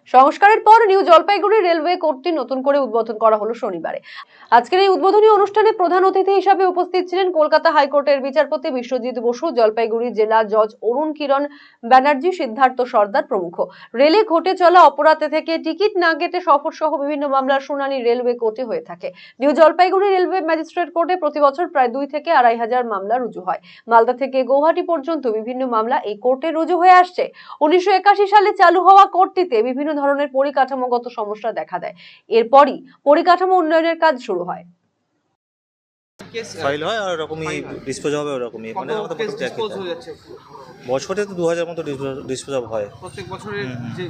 সংস্কারের পর new Jalpaiguri railway কোর্টটি নতুন করে উদ্বোধন করা হলো শনিবারে। আজকের এই উদ্বোধনী অনুষ্ঠানে প্রধান অতিথি হিসেবে উপস্থিত ছিলেন কলকাতা হাইকোর্টের বিচারপতি বিশ্বজিৎ বসু, জলপাইগুড়ি জেলা জজ অরুণ কিরণ ব্যানার্জি, সিদ্ধার্থ সর্দার প্রমুখ। রেলে ঘটে চলা অপরাধ থেকে টিকিট না কেটে সফর সহ বিভিন্ন মামলার শুনানি রেলওয়ে কোর্টে হয়ে থাকে। নিউ জলপাইগুড়ি রেলওয়ে ম্যাজিস্ট্রেট কোর্টে প্রতি বছর প্রায় 2 থেকে 2.5 হাজার মামলা রুজু হয়। মালদা থেকে গৌহাটি পর্যন্ত বিভিন্ন মামলা এই কোর্টে রুজু হয়ে আসছে। 1981 সালে চালু হওয়া কোর্টটিতে বিভিন্ন ধরনের পরিকাঠামোগত সমস্যা দেখা দেয়। এরপরই পরিকাঠামো উন্নয়নের কাজ শুরু হয়। ফাইল হয় আর এরকমই ডিসপোজ হবে ওরকমই, মানে আমাদের বছরে তো 2000 মতো ডিসপোজ হয়। প্রত্যেক বছরের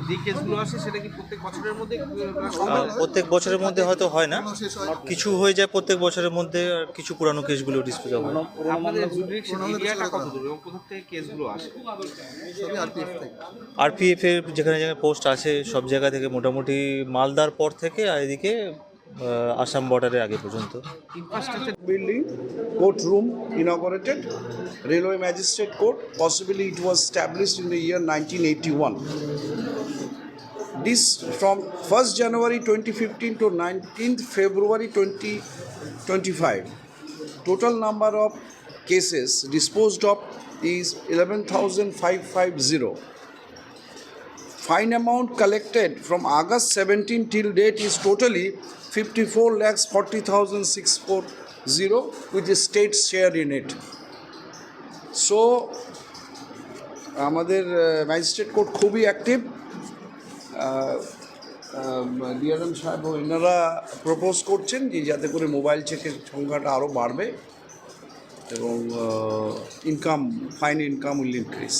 যে কেসগুলো আসে সেটা কি প্রত্যেক বছরের মধ্যে প্রত্যেক বছরের মধ্যে হয়তো হয় না, কিছু হয়ে যায় প্রত্যেক বছরের মধ্যে, আর কিছু পুরানো কেসগুলো ডিসপোজ হয়। আপনাদের জুরিডিকশন এরিয়াটা কত দূর এবং কোথা থেকে কেসগুলো আসে? আরপিএফ এর যেখানে যেখানে পোস্ট আছে সব জায়গা থেকে, মোটামুটি মালদার পর থেকে আর এদিকে আসাম বর্ডারের আগে পর্যন্ত। Building, courtroom inaugurated, Railway Magistrate Court. Possibly it was established in the year 1981. This from 1st January 2015 to 19th February 2025. Total number of cases disposed of is 11,550. Fine amount collected from August 17 till date is totally 54,40,640 with the state share in it. So আমাদের magistrate court খুবই active. DRM সাহেব এনারা propose করছেন যে যাতে করে mobile চেকের সংখ্যাটা আরও বাড়বে এবং ফাইন ইনকাম উইল ইনক্রিজ।